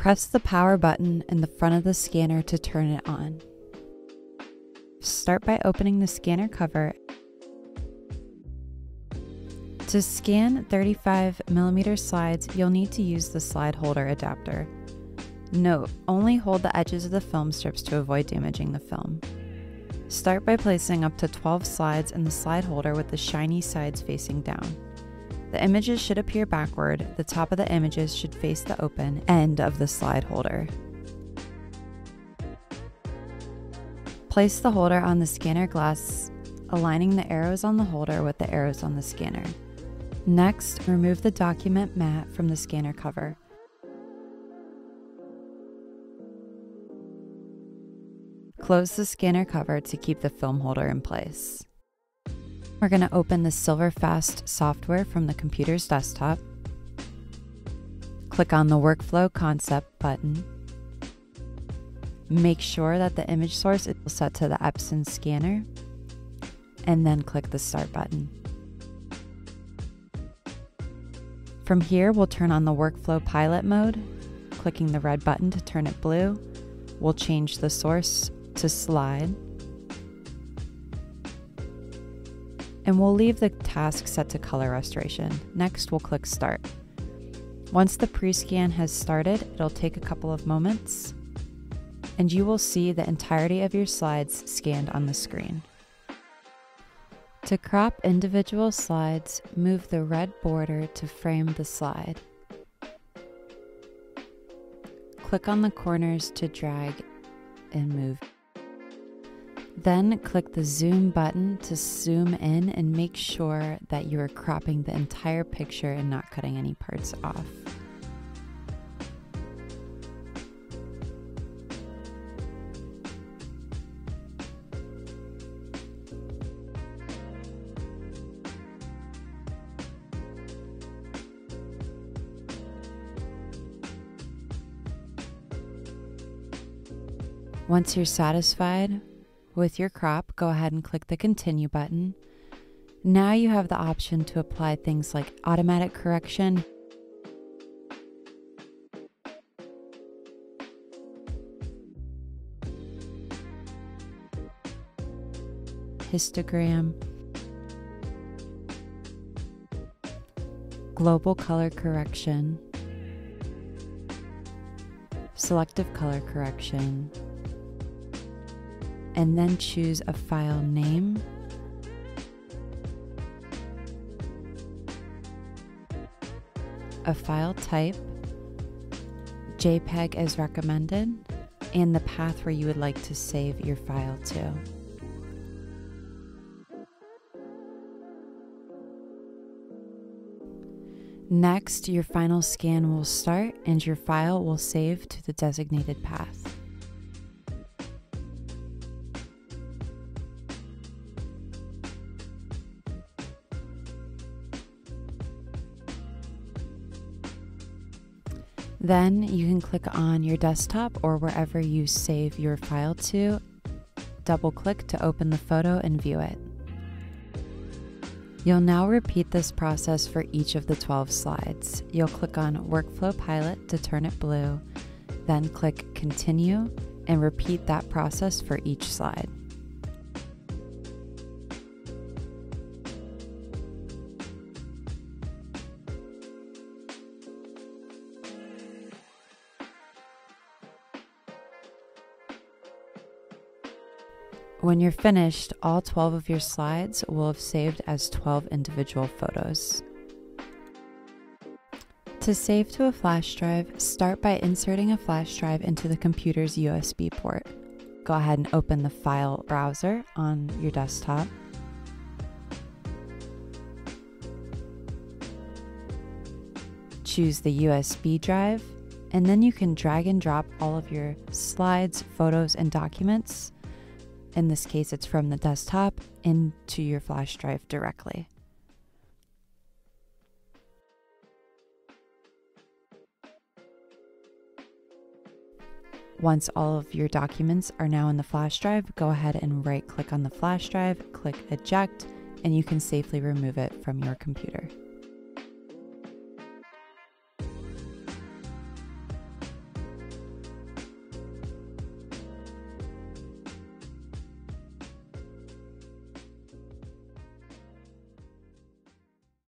Press the power button in the front of the scanner to turn it on. Start by opening the scanner cover. To scan 35mm slides, you'll need to use the slide holder adapter. Note, only hold the edges of the film strips to avoid damaging the film. Start by placing up to 12 slides in the slide holder with the shiny sides facing down. The images should appear backward. The top of the images should face the open end of the slide holder. Place the holder on the scanner glass, aligning the arrows on the holder with the arrows on the scanner. Next, remove the document mat from the scanner cover. Close the scanner cover to keep the film holder in place. We're going to open the Silverfast software from the computer's desktop. Click on the Workflow Concept button. Make sure that the image source is set to the Epson scanner, and then click the Start button. From here, we'll turn on the Workflow Pilot mode. Clicking the red button to turn it blue, we'll change the source to slide, and we'll leave the task set to color restoration. Next, we'll click Start. Once the pre-scan has started, it'll take a couple of moments, and you will see the entirety of your slides scanned on the screen. To crop individual slides, move the red border to frame the slide. Click on the corners to drag and move. Then click the zoom button to zoom in and make sure that you are cropping the entire picture and not cutting any parts off. Once you're satisfied with your crop, go ahead and click the Continue button. Now you have the option to apply things like automatic correction, histogram, global color correction, selective color correction, and then choose a file name, a file type, JPEG as recommended, and the path where you would like to save your file to. Next, your final scan will start and your file will save to the designated path. Then you can click on your desktop or wherever you save your file to, double click to open the photo and view it. You'll now repeat this process for each of the 12 slides. You'll click on Workflow Pilot to turn it blue, then click Continue and repeat that process for each slide. When you're finished, all 12 of your slides will have saved as 12 individual photos. To save to a flash drive, start by inserting a flash drive into the computer's USB port. Go ahead and open the file browser on your desktop. Choose the USB drive, and then you can drag and drop all of your slides, photos, and documents. In this case, it's from the desktop into your flash drive directly. Once all of your documents are now in the flash drive, go ahead and right-click on the flash drive, click Eject, and you can safely remove it from your computer.